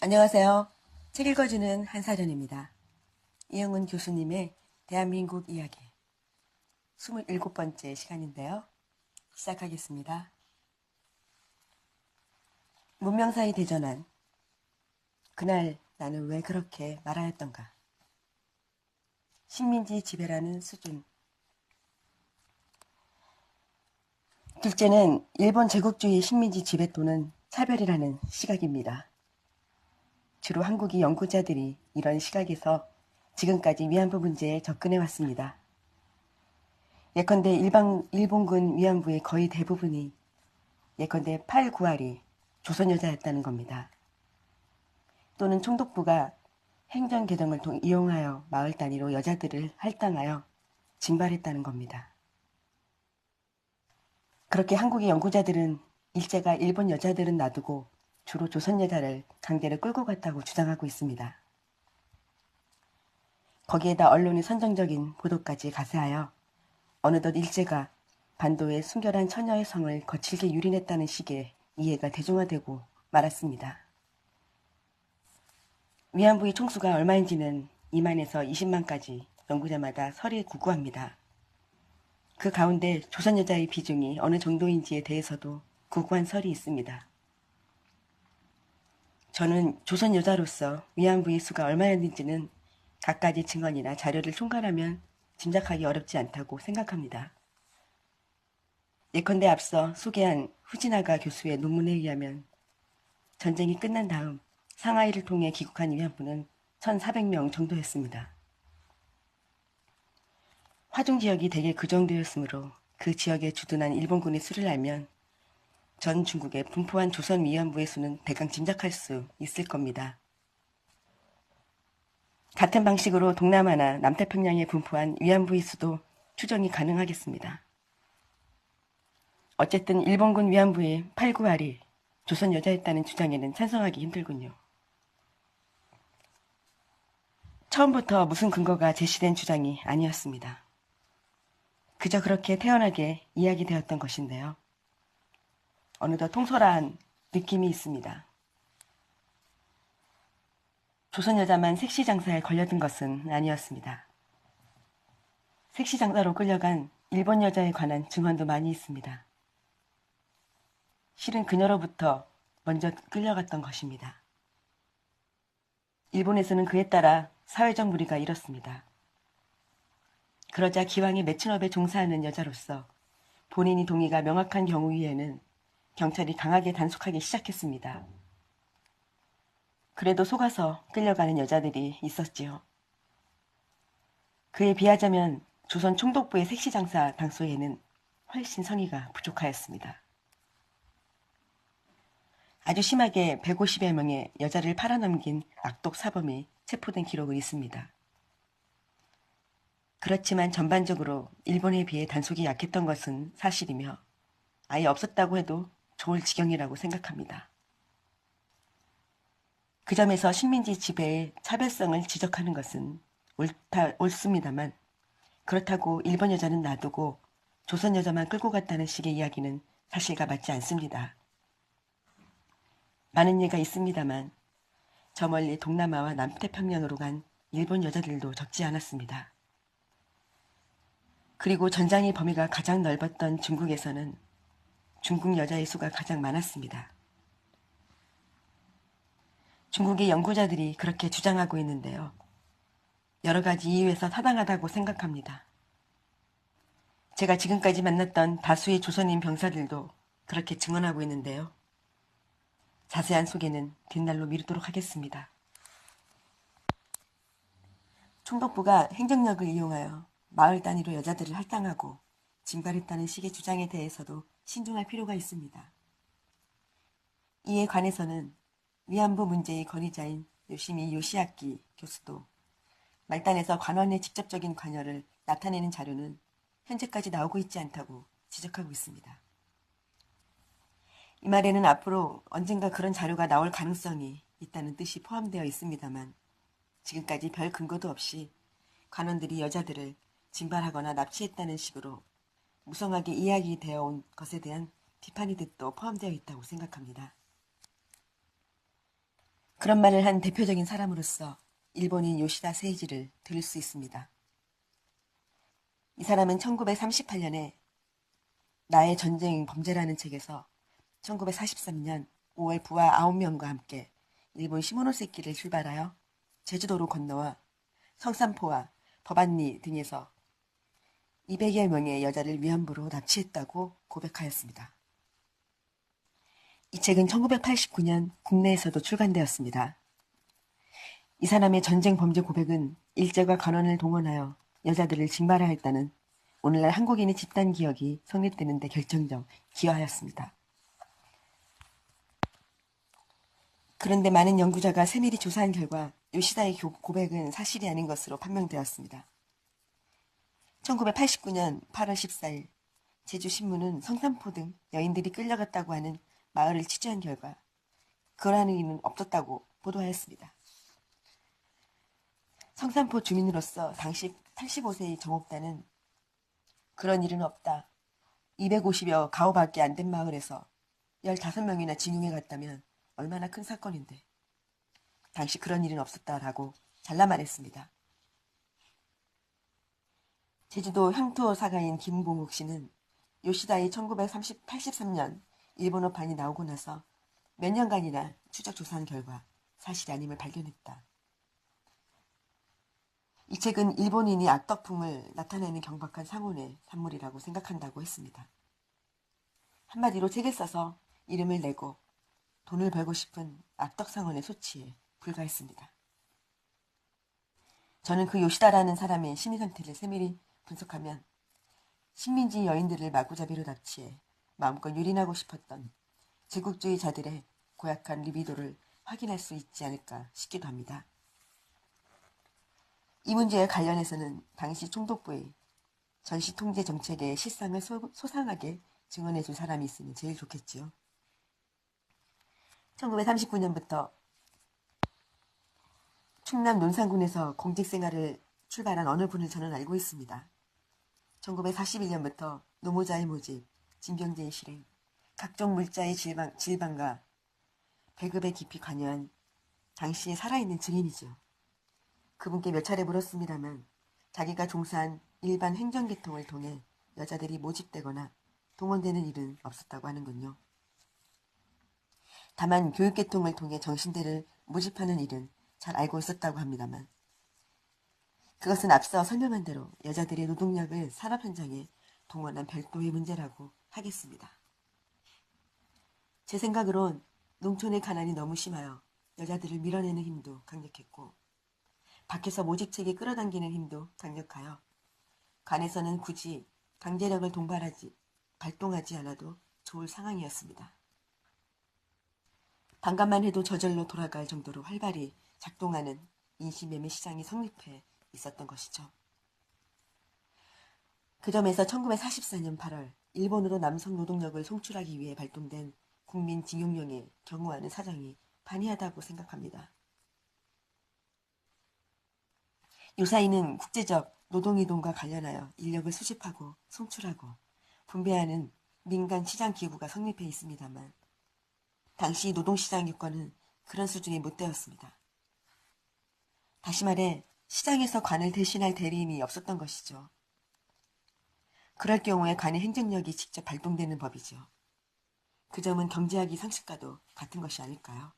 안녕하세요. 책 읽어주는 한사전입니다. 이영은 교수님의 대한민국 이야기 27번째 시간인데요. 시작하겠습니다. 문명사의 대전환. 그날 나는 왜 그렇게 말하였던가. 식민지 지배라는 수준. 둘째는 일본 제국주의 식민지 지배 또는 차별이라는 시각입니다. 주로 한국의 연구자들이 이런 시각에서 지금까지 위안부 문제에 접근해 왔습니다. 예컨대 일본군 위안부의 거의 대부분이 예컨대 8, 9알이 조선 여자였다는 겁니다. 또는 총독부가 행정 개정을 이용하여 마을 단위로 여자들을 할당하여 징발했다는 겁니다. 그렇게 한국의 연구자들은 일제가 일본 여자들은 놔두고 주로 조선 여자를 강제로 끌고 갔다고 주장하고 있습니다. 거기에다 언론의 선정적인 보도까지 가세하여 어느덧 일제가 반도의 순결한 처녀의 성을 거칠게 유린했다는 식의 이해가 대중화되고 말았습니다. 위안부의 총수가 얼마인지는 2만에서 20만까지 연구자마다 설이 구구합니다. 그 가운데 조선 여자의 비중이 어느 정도인지에 대해서도 구구한 설이 있습니다. 저는 조선 여자로서 위안부의 수가 얼마였는지는 갖가지 증언이나 자료를 총괄하면 짐작하기 어렵지 않다고 생각합니다. 예컨대 앞서 소개한 후지나가 교수의 논문에 의하면 전쟁이 끝난 다음 상하이를 통해 귀국한 위안부는 1,400명 정도였습니다. 화중 지역이 대개 그 정도였으므로 그 지역에 주둔한 일본군의 수를 알면 전 중국에 분포한 조선 위안부의 수는 대강 짐작할 수 있을 겁니다. 같은 방식으로 동남아나 남태평양에 분포한 위안부의 수도 추정이 가능하겠습니다. 어쨌든 일본군 위안부의 8, 9알이 조선 여자였다는 주장에는 찬성하기 힘들군요. 처음부터 무슨 근거가 제시된 주장이 아니었습니다. 그저 그렇게 태연하게 이야기되었던 것인데요. 어느덧 통솔한 느낌이 있습니다. 조선 여자만 색시 장사에 걸려든 것은 아니었습니다. 색시 장사로 끌려간 일본 여자에 관한 증언도 많이 있습니다. 실은 그녀로부터 먼저 끌려갔던 것입니다. 일본에서는 그에 따라 사회적 무리가 일었습니다. 그러자 기왕에 매춘업에 종사하는 여자로서 본인이 동의가 명확한 경우에는 경찰이 강하게 단속하기 시작했습니다. 그래도 속아서 끌려가는 여자들이 있었지요. 그에 비하자면 조선 총독부의 색시장사 당소에는 훨씬 성의가 부족하였습니다. 아주 심하게 150여 명의 여자를 팔아넘긴 악독 사범이 체포된 기록은 있습니다. 그렇지만 전반적으로 일본에 비해 단속이 약했던 것은 사실이며 아예 없었다고 해도 좋을 지경이라고 생각합니다. 그 점에서 식민지 지배의 차별성을 지적하는 것은 옳습니다만 그렇다고 일본 여자는 놔두고 조선 여자만 끌고 갔다는 식의 이야기는 사실과 맞지 않습니다. 많은 예가 있습니다만 저 멀리 동남아와 남태평양으로 간 일본 여자들도 적지 않았습니다. 그리고 전장의 범위가 가장 넓었던 중국에서는 중국 여자의 수가 가장 많았습니다. 중국의 연구자들이 그렇게 주장하고 있는데요. 여러 가지 이유에서 타당하다고 생각합니다. 제가 지금까지 만났던 다수의 조선인 병사들도 그렇게 증언하고 있는데요. 자세한 소개는 뒷날로 미루도록 하겠습니다. 총독부가 행정력을 이용하여 마을 단위로 여자들을 할당하고 징발했다는 식의 주장에 대해서도 신중할 필요가 있습니다. 이에 관해서는 위안부 문제의 권위자인 요시미 요시아키 교수도 말단에서 관원의 직접적인 관여를 나타내는 자료는 현재까지 나오고 있지 않다고 지적하고 있습니다. 이 말에는 앞으로 언젠가 그런 자료가 나올 가능성이 있다는 뜻이 포함되어 있습니다만 지금까지 별 근거도 없이 관원들이 여자들을 징발하거나 납치했다는 식으로 무성하게 이야기되어 온 것에 대한 비판의 뜻도 포함되어 있다고 생각합니다. 그런 말을 한 대표적인 사람으로서 일본인 요시다 세이지를 들을 수 있습니다. 이 사람은 1938년에 나의 전쟁 범죄라는 책에서 1943년 5월 부하 9명과 함께 일본 시모노세키를 출발하여 제주도로 건너와 성산포와 법안리 등에서 200여 명의 여자를 위안부로 납치했다고 고백하였습니다. 이 책은 1989년 국내에서도 출간되었습니다. 이 사람의 전쟁 범죄 고백은 일제가 관원을 동원하여 여자들을 징발하였다는 오늘날 한국인의 집단 기억이 성립되는 데 결정적 기여하였습니다. 그런데 많은 연구자가 세밀히 조사한 결과 요시다의 고백은 사실이 아닌 것으로 판명되었습니다. 1989년 8월 14일 제주신문은 성산포 등 여인들이 끌려갔다고 하는 마을을 취재한 결과 그러한 일은 없었다고 보도하였습니다. 성산포 주민으로서 당시 85세의 정옥단은 그런 일은 없다. 250여 가오밖에 안 된 마을에서 15명이나 징용해 갔다면 얼마나 큰 사건인데. 당시 그런 일은 없었다라고 잘라 말했습니다. 제주도 향토 사가인 김봉욱 씨는 요시다의 1983년 일본어판이 나오고 나서 몇 년간이나 추적 조사한 결과 사실이 아님을 발견했다. 이 책은 일본인이 악덕풍을 나타내는 경박한 상온의 산물이라고 생각한다고 했습니다. 한마디로 책을 써서 이름을 내고 돈을 벌고 싶은 악덕상원의 소치에 불과했습니다. 저는 그 요시다라는 사람의 심리 상태를 세밀히 분석하면 식민지 여인들을 마구잡이로 납치해 마음껏 유린하고 싶었던 제국주의자들의 고약한 리비도를 확인할 수 있지 않을까 싶기도 합니다. 이 문제와 관련해서는 당시 총독부의 전시통제 정책의 실상을 소상하게 증언해줄 사람이 있으면 제일 좋겠지요. 1939년부터 충남 논산군에서 공직생활을 출발한 어느 분을 저는 알고 있습니다. 1941년부터 노무자의 모집, 징병제의 실행, 각종 물자의 질방과 배급에 깊이 관여한 당시에 살아있는 증인이죠. 그분께 몇 차례 물었습니다만 자기가 종사한 일반 행정계통을 통해 여자들이 모집되거나 동원되는 일은 없었다고 하는군요. 다만 교육계통을 통해 정신대를 모집하는 일은 잘 알고 있었다고 합니다만 그것은 앞서 설명한 대로 여자들의 노동력을 산업 현장에 동원한 별도의 문제라고 하겠습니다. 제 생각으론 농촌의 가난이 너무 심하여 여자들을 밀어내는 힘도 강력했고 밖에서 모집책에 끌어당기는 힘도 강력하여 관에서는 굳이 강제력을 발동하지 않아도 좋을 상황이었습니다. 반감만 해도 저절로 돌아갈 정도로 활발히 작동하는 인신매매 시장이 성립해 있었던 것이죠. 그 점에서 1944년 8월 일본으로 남성 노동력을 송출하기 위해 발동된 국민징용령의 경우와는 사정이 반이하다고 생각합니다. 요사이는 국제적 노동이동과 관련하여 인력을 수집하고 송출하고 분배하는 민간 시장 기구가 성립해 있습니다만 당시 노동시장 요건은 그런 수준이 못 되었습니다. 다시 말해 시장에서 관을 대신할 대리인이 없었던 것이죠. 그럴 경우에 관의 행정력이 직접 발동되는 법이죠. 그 점은 경제학의 상식과도 같은 것이 아닐까요?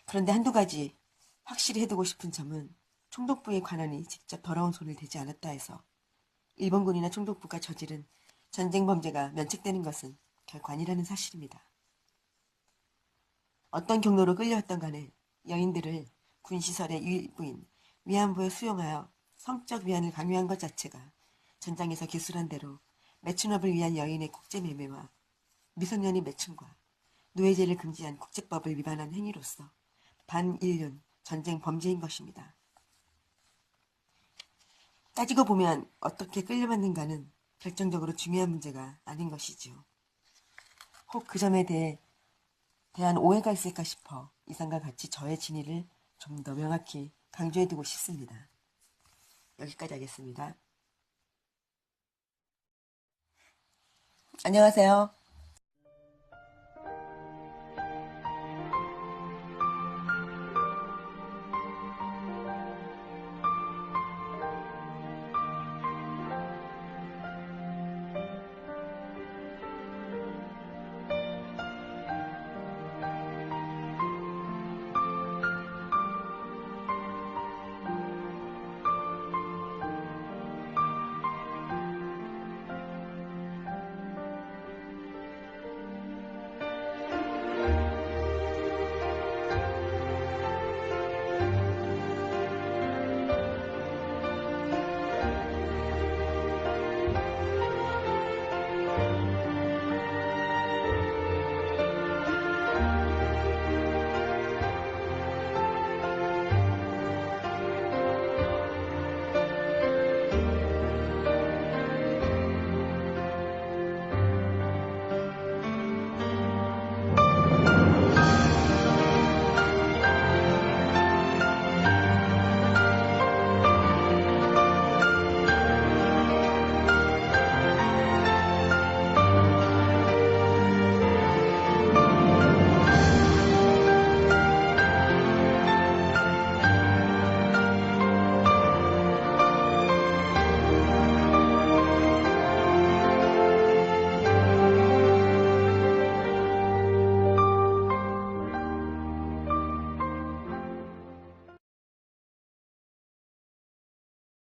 그런데 한두 가지 확실히 해두고 싶은 점은 총독부의 관원이 직접 더러운 손을 대지 않았다 해서 일본군이나 총독부가 저지른 전쟁 범죄가 면책되는 것은 결코 아니라는 사실입니다. 어떤 경로로 끌려왔던 간에 여인들을 군시설의 일부인 위안부에 수용하여 성적 위안을 강요한 것 자체가 전장에서 기술한 대로 매춘업을 위한 여인의 국제매매와 미성년의 매춘과 노예제를 금지한 국제법을 위반한 행위로서 반인륜 전쟁 범죄인 것입니다. 따지고 보면 어떻게 끌려왔는가는 결정적으로 중요한 문제가 아닌 것이지요. 혹 그 점에 대한 오해가 있을까 싶어 이상과 같이 저의 진위를 좀 더 명확히 강조해두고 싶습니다. 여기까지 하겠습니다. 안녕하세요.